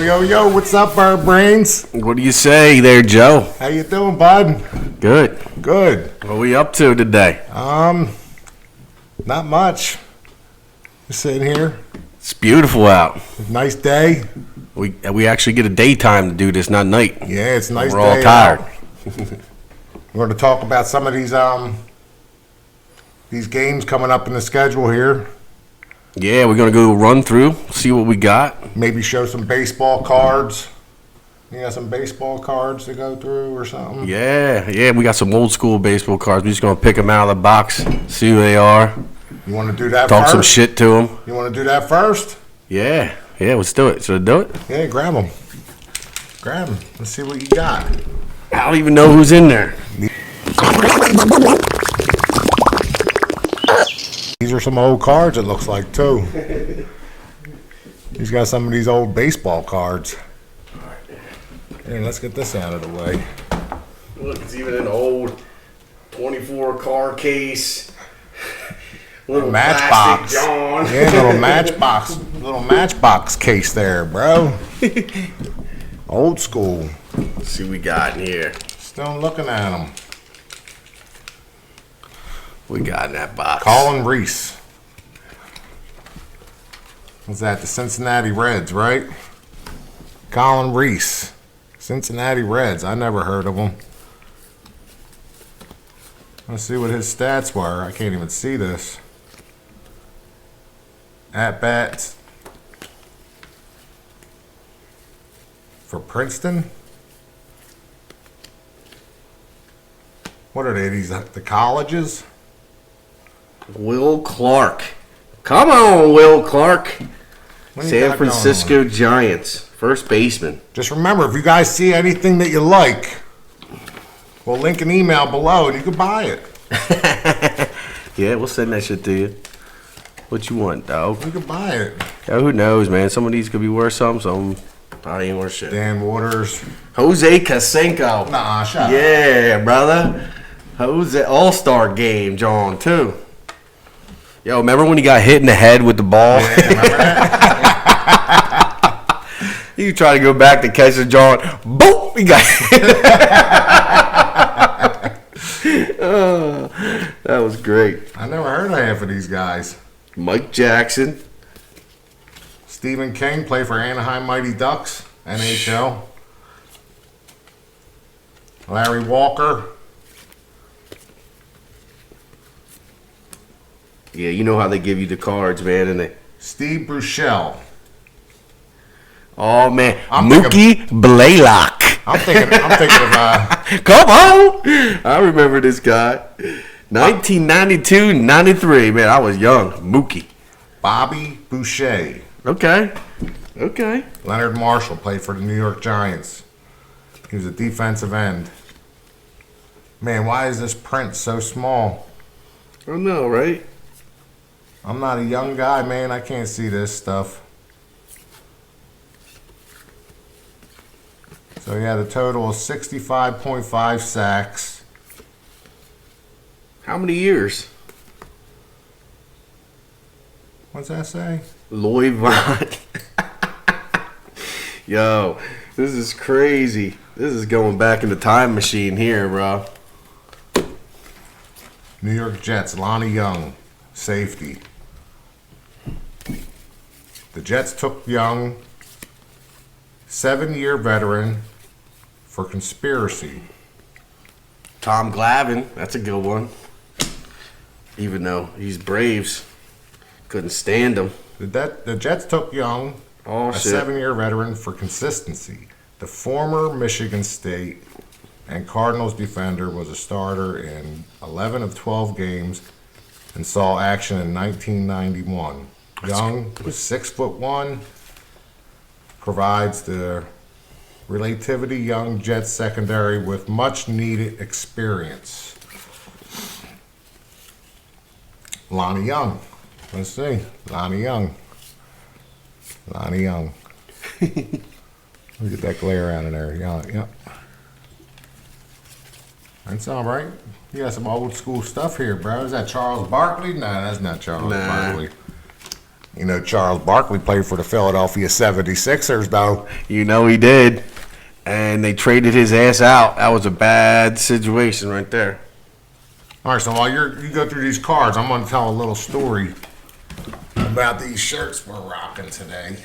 Yo, what's up, Bird Brains? What do you say there, Joe? How you doing, bud? Good. Good. What are we up to today? Not much. Just sitting here. It's beautiful out. Nice day. We actually get a daytime to do this, not night. Yeah, it's a nice day. We're all tired. We're going to talk about some of these games coming up in the schedule here. Yeah, we're going to go run through, see what we got. Maybe show some baseball cards. You got some baseball cards to go through or something? Yeah, we got some old school baseball cards. We're just going to pick them out of the box, see who they are. You want to do that Talk first? some shit to them. You want to do that first? Yeah, let's do it. Should I do it? Yeah, grab them. Grab them. Let's see what you got. I don't even know who's in there. These are some old cards, it looks like, too. He's got some of these old baseball cards. Hey, let's get this out of the way. Look, it's even an old 24 card case. Little matchbox. John. Yeah, little matchbox case there, bro. Old school. Let's see what we got in here. Still looking at them. We got in that box. Colin Reese. What's that? The Cincinnati Reds, right? Colin Reese. Cincinnati Reds. I never heard of him. Let's see what his stats were. I can't even see this. At bats for Princeton. What are they? These the colleges? Will Clark. Come on, Will Clark. San Francisco Giants. First baseman. Just remember, if you guys see anything that you like, we'll link an email below and you can buy it. Yeah, we'll send that shit to you. What you want, dog? You can buy it. Yeah, who knows, man? Some of these could be worth some probably ain't worth shit. Dan Waters. Jose Canseco. Nah, shut up. Yeah, brother. Jose All-Star game, John, too. Yo, remember when he got hit in the head with the ball? Yeah, remember that? You try to go back to catch the John. Boom! He got hit. Oh, that was great. I never heard of half of these guys. Mike Jackson. Stephen King played for Anaheim Mighty Ducks, NHL. Larry Walker. Yeah, you know how they give you the cards, man, and they. Steve Bruchel. Oh man, Mookie Blaylock. I'm thinking of Come on, I remember this guy. 1992-93, man, I was young. Mookie. Bobby Boucher. Okay. Leonard Marshall played for the New York Giants. He was a defensive end. Man, why is this print so small? I know, right? I'm not a young guy, man. I can't see this stuff. So, yeah, the total is 65.5 sacks. How many years? What's that say? Lloyd Vaughn. Yo, this is crazy. This is going back in the time machine here, bro. New York Jets, Lonnie Young, safety. The Jets took Young, 7-year veteran, for conspiracy. Tom Glavine, that's a good one. Even though he's Braves, couldn't stand him. The Jets took Young, a shit. 7-year veteran, for consistency. The former Michigan State and Cardinals defender was a starter in 11 of 12 games and saw action in 1991. Young was 6'1", provides the relatively young Jets secondary with much needed experience. Lonnie Young. Let's see. Lonnie Young. Look at that glare out of there. Yeah. That's all right. You got some old school stuff here, bro. Is that Charles Barkley? Nah, that's not Charles Barkley. You know, Charles Barkley played for the Philadelphia 76ers, though. You know he did. And they traded his ass out. That was a bad situation right there. All right, so while you go through these cards, I'm going to tell a little story about these shirts we're rocking today.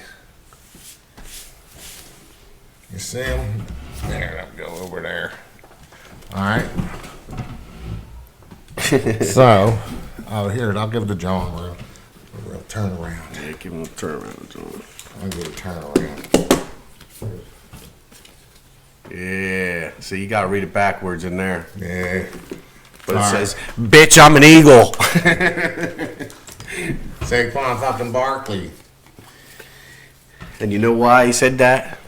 You see them? There, they'll go over there. All right. So, here, I'll give it to John a real turn around. Yeah, give him a turn around, John. I'll give it a turn around. Yeah. See, you got to read it backwards in there. Yeah. But it says, bitch, I'm an eagle. Saquon fucking Barkley. And you know why he said that?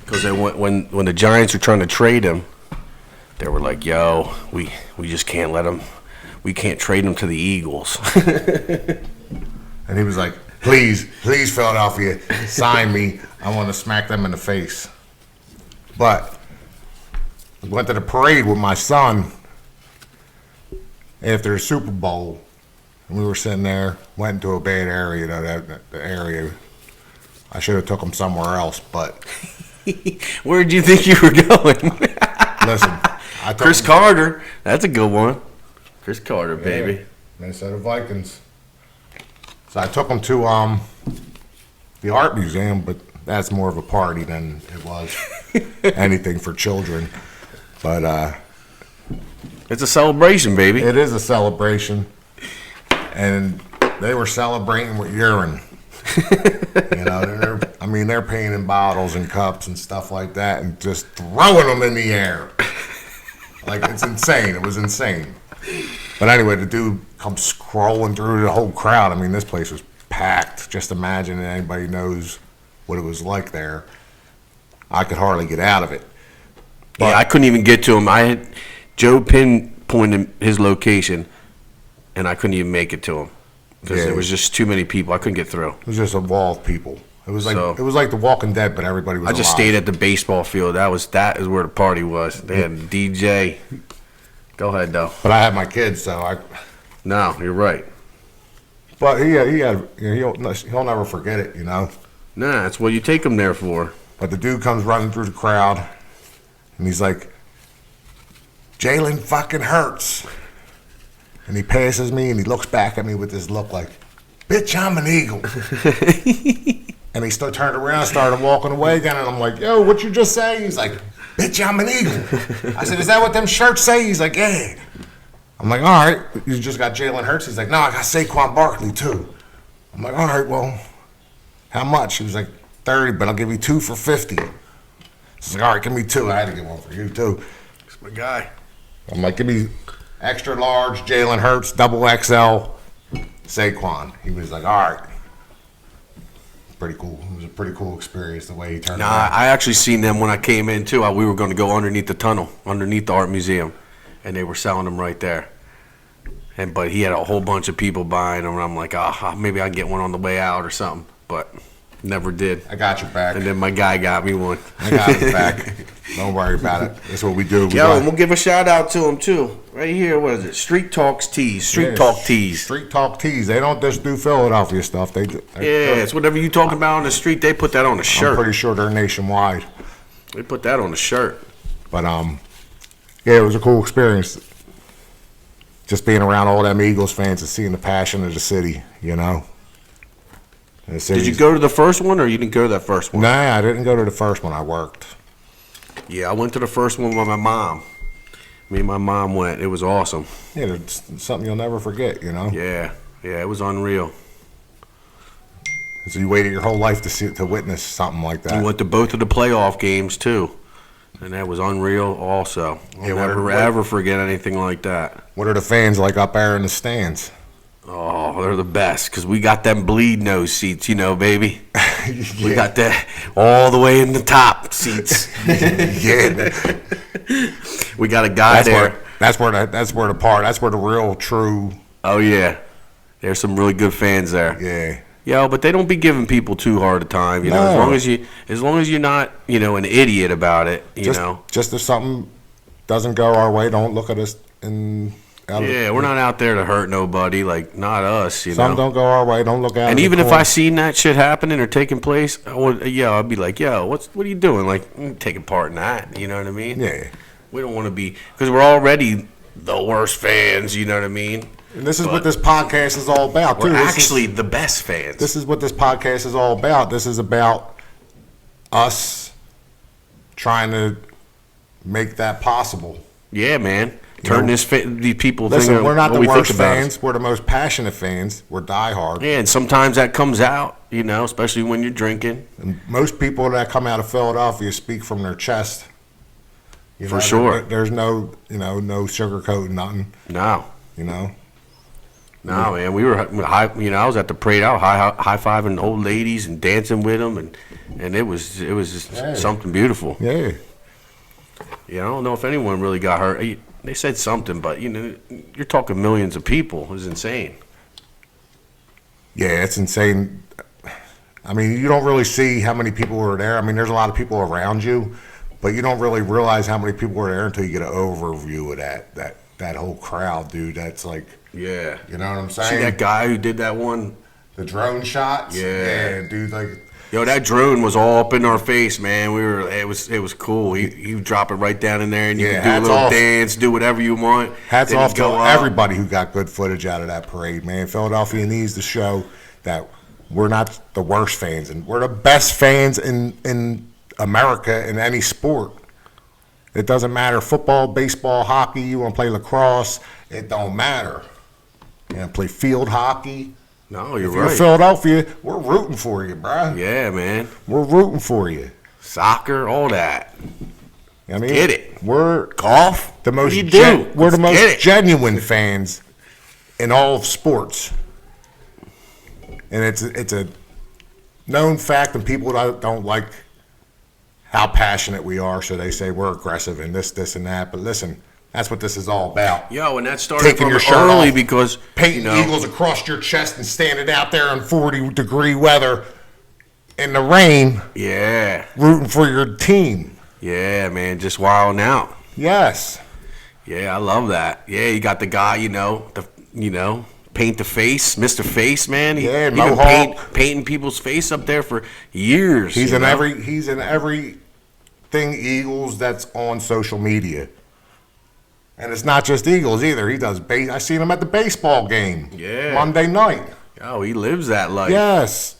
Because when the Giants were trying to trade him, they were like, yo, we just can't let him. We can't trade him to the Eagles. And he was like, please, Philadelphia, sign me. I want to smack them in the face. But I went to the parade with my son after the Super Bowl. And we were sitting there, went into a bad area, the area. I should have took him somewhere else, but... Where'd you think you were going? Listen, I took Chris him, Carter. That's a good one. Chris Carter, baby. Yeah, Minnesota Vikings. So I took him to the art museum, but that's more of a party than it was anything for children. But It's a celebration, baby. it is a celebration, and they were celebrating with urine. You know, they're painting bottles and cups and stuff like that, and just throwing them in the air. Like, it's insane. It was insane. But anyway, the dude comes scrolling through the whole crowd. I mean, this place was packed. Just imagine that anybody knows what it was like there. I could hardly get out of it. Yeah, I couldn't even get to him. Joe pinpointed his location, and I couldn't even make it to him because there was just too many people. I couldn't get through. It was just a wall of people. It was like The Walking Dead, but everybody was I just alive. stayed at the baseball field. That is where the party was. They had a DJ. Go ahead, though. But I had my kids, so I. No, you're right. But he'll never forget it, you know. Nah, that's what you take them there for. But the dude comes running through the crowd, and he's like, Jalen fucking Hurts. And he passes me, and he looks back at me with this look like, bitch, I'm an Eagle. And he turned around and started walking away again, and I'm like, yo, what you just say? He's like, bitch, I'm an Eagle. I said, is that what them shirts say? He's like, yeah. I'm like, all right, you just got Jalen Hurts? He's like, no, I got Saquon Barkley, too. I'm like, all right, well, how much? He was like, 30, but I'll give you 2 for 50. He's like, all right, give me 2. I had to get one for you, too. That's my guy. I'm like, give me extra large Jalen Hurts, double XL, Saquon. He was like, all right. Pretty cool. It was a pretty cool experience the way he turned around. I actually seen them when I came in, too. We were going to go underneath the tunnel, underneath the art museum, and they were selling them right there. But he had a whole bunch of people buying them, and I'm like, maybe I can get one on the way out or something. But never did. I got your back. And then my guy got me one. I got his back. Don't worry about it. That's what we do. And we'll give a shout out to him too. Right here, what is it? Street Talks Tees. Street Talk Tees. Street Talk Tees. They don't just do Philadelphia stuff. They do. It's whatever you talking about on the street. They put that on the shirt. I'm pretty sure they're nationwide. They put that on the shirt. But yeah, it was a cool experience. Just being around all them Eagles fans and seeing the passion of the city. You know. Did you go to the first one, or you didn't go to that first one? Nah, I didn't go to the first one. I worked. Yeah, I went to the first one with my mom. Me and my mom went. It was awesome. Yeah, it's something you'll never forget, you know? Yeah, it was unreal. So you waited your whole life to witness something like that. We went to both of the playoff games, too. And that was unreal also. I'll never ever forget anything like that. What are the fans like up there in the stands? Oh, they're the best because we got them bleed nose seats, baby. Yeah. We got that all the way in the top seats. Yeah, we got a guy there. That's where the real true. Oh yeah, there's some really good fans there. Yeah. Yo, but they don't be giving people too hard a time, know. As long as you're not, an idiot about it, Just if something doesn't go our way, don't look at us Yeah, we're not out there to hurt nobody. Like, not us, you Some know. don't go our way. Don't look out. And of the even if corner. I seen that shit happening or taking place, I'd be like, yo, what are you doing? Like, taking part in that. You know what I mean? Yeah. We don't want to be, because we're already the worst fans. You know what I mean? And this is what this podcast is all about, too. We're actually the best fans. This is what this podcast is all about. This is about us trying to make that possible. Yeah, man. Turn these people. Listen, we're not the worst fans. Us. We're the most passionate fans. We're diehard. Yeah, and sometimes that comes out, you know, especially when you're drinking. And most people that come out of Philadelphia speak from their chest. You For sure. There's no sugarcoating nothing. No. You know. No, man. We were high. You know, I was at the parade. I was high fiving old ladies and dancing with them, and it was just something beautiful. Yeah. Yeah, I don't know if anyone really got hurt. They said something, but you know, you're talking millions of people. It was insane. Yeah, it's insane. I mean, you don't really see how many people were there. I mean, there's a lot of people around you, but you don't really realize how many people were there until you get an overview of that whole crowd, dude. That's like, yeah, you know what I'm saying? See that guy who did that one, the drone shots? Yeah, dude, like. Yo, that drone was all up in our face, man. It was cool. He drop it right down in there, and you can do a little dance, do whatever you want. Hats off to everybody who got good footage out of that parade, man. Philadelphia needs to show that we're not the worst fans, and we're the best fans in America in any sport. It doesn't matter, football, baseball, hockey. You want to play lacrosse? It don't matter. You want to play field hockey? No, you're right. If you're Philadelphia, we're rooting for you, bro. Yeah, man. We're rooting for you. Soccer, all that. I mean, get it. We're golf. The most. We're the most genuine fans in all of sports, and it's a known fact, and people don't like how passionate we are, so they say we're aggressive and this and that. But listen. That's what this is all about. Yo, and that started taking from your shirt early off, because painting eagles across your chest and standing out there in 40-degree weather in the rain. Yeah, rooting for your team. Yeah, man, just wilding out. Yes. Yeah, I love that. Yeah, you got the guy, paint the face, Mr. Face, man. He been painting people's face up there for years. He's in everything Eagles that's on social media. And it's not just Eagles either. He does I seen him at the baseball game. Yeah. Monday night. Oh, he lives that life. Yes.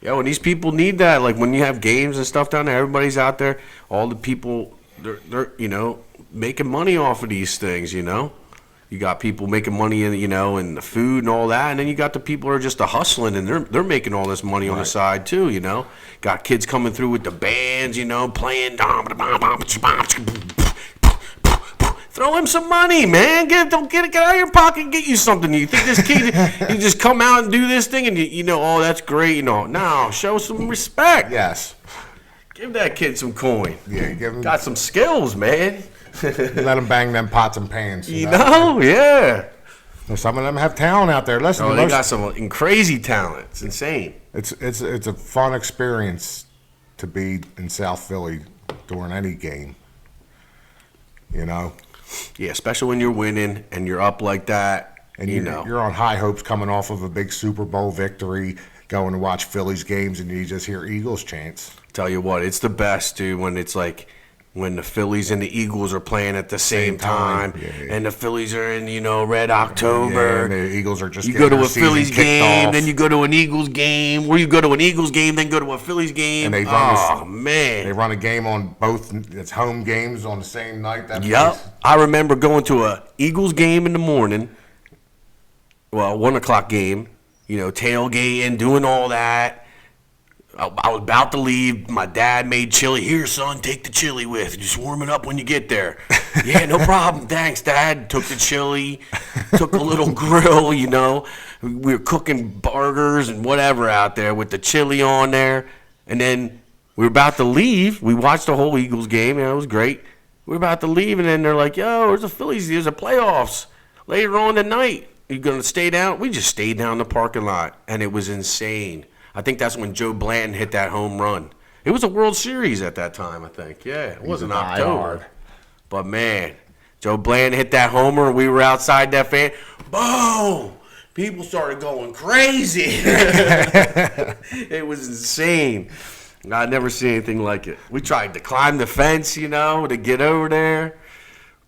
Yo, and these people need that. Like when you have games and stuff down there, everybody's out there. All the people, they're making money off of these things. You got people making money in and the food and all that, and then you got the people who are just hustling and they're making all this money on the side too. Got kids coming through with the bands, playing. Throw him some money, man. Get out of your pocket and get you something. You think this kid, you just come out and do this thing and oh, that's great. No, show some respect. Yes. Give that kid some coin. Yeah, give him. Got some skills, man. Let him bang them pots and pans. Yeah. Some of them have talent out there. Listen, they got some crazy talent. It's insane. It's a fun experience to be in South Philly during any game. Yeah, especially when you're winning and you're up like that. And you're on high hopes coming off of a big Super Bowl victory, going to watch Phillies games, and you just hear Eagles chants. Tell you what, it's the best, dude, when it's like when the Phillies and the Eagles are playing at the same time. Yeah. And the Phillies are in, Red October. And the Eagles are just you go to a Phillies game, off. Then you go to an Eagles game, or you go to an Eagles game, then go to a Phillies game. And they run a game on both. It's home games on the same night. Yep. I remember going to a Eagles game in the morning. Well, 1:00 game. Tailgating, doing all that. I was about to leave. My dad made chili. Here, son, take the chili with. Just warm it up when you get there. Yeah, no problem. Thanks, Dad. Took the chili. Took a little grill, We were cooking burgers and whatever out there with the chili on there. And then we were about to leave. We watched the whole Eagles game. It was great. We were about to leave, and then they're like, yo, there's the Phillies. There's the playoffs later on tonight. You going to stay down? We just stayed down in the parking lot, and it was insane. I think that's when Joe Blanton hit that home run. It was a World Series at that time, I think. Yeah, it wasn't October. But, man, Joe Bland hit that homer, and we were outside that fan. Boom! People started going crazy. It was insane. I never seen anything like it. We tried to climb the fence, to get over there,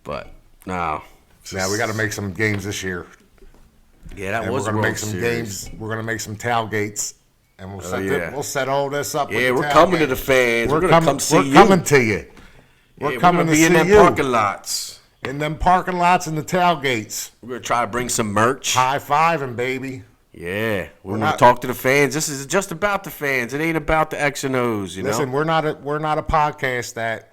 but no. Now we got to make some games this year. Yeah, that And was we're gonna World make some Series. games. We're gonna make some tailgates, and yeah. we'll set all this up. Yeah, with we're the coming to tailgate. the fans. We're gonna come see you. We're coming to you. We're coming gonna to be in see them you. parking lots. In them parking lots and the tailgates. We're gonna try to bring some merch. High fiving, baby. Yeah, we're gonna not- talk to the fans. This is just about the fans. It ain't about the X and O's. Listen, we're not a podcast that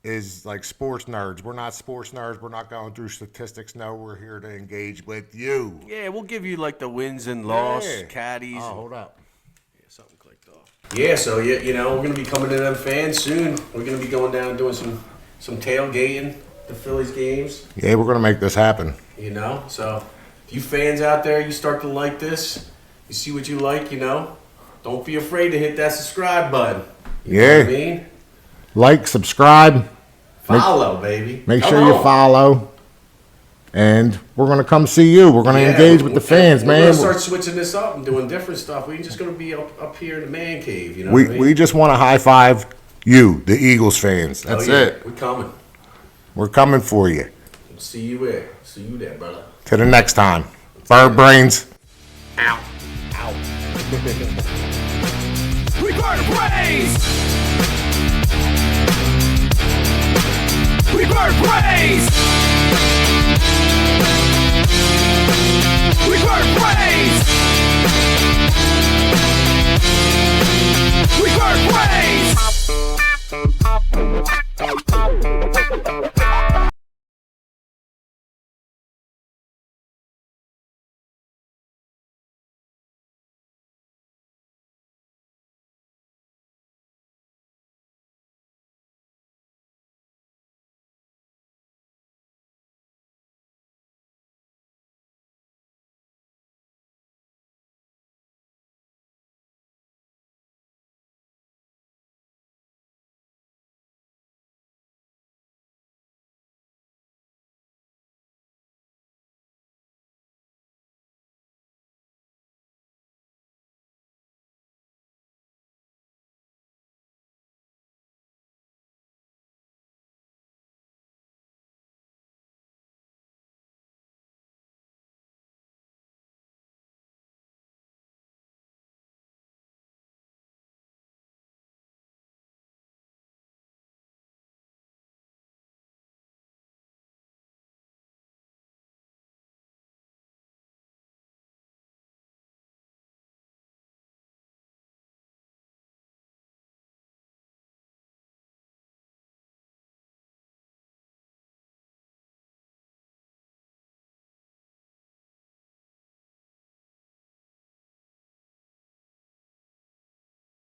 is like sports nerds. We're not sports nerds. We're not going through statistics. No, we're here to engage with you. Yeah, we'll give you like the wins and loss, Yeah. caddies. Oh, hold up. Yeah, something clicked off. Yeah, so we're gonna be coming to them fans soon. We're gonna be going down and doing some tailgating the Phillies games. Yeah, we're gonna make this happen. So if you fans out there, you start to like this, you see what you like, don't be afraid to hit that subscribe button. You know what I mean? Like, subscribe. Follow, baby. Make Come sure you on. follow. And we're gonna come see you. We're gonna Yeah, engage with the fans, we're man. gonna start switching this up and doing different stuff. We ain't just gonna be up here in the man cave, you know what I mean? We just want to high five you, the Eagles fans. That's it. We're coming. We're coming for you. See you there. See you there, brother. Till the next time. Bird brains. Ow. We burn praise! We burn praise! We burn praise! We burn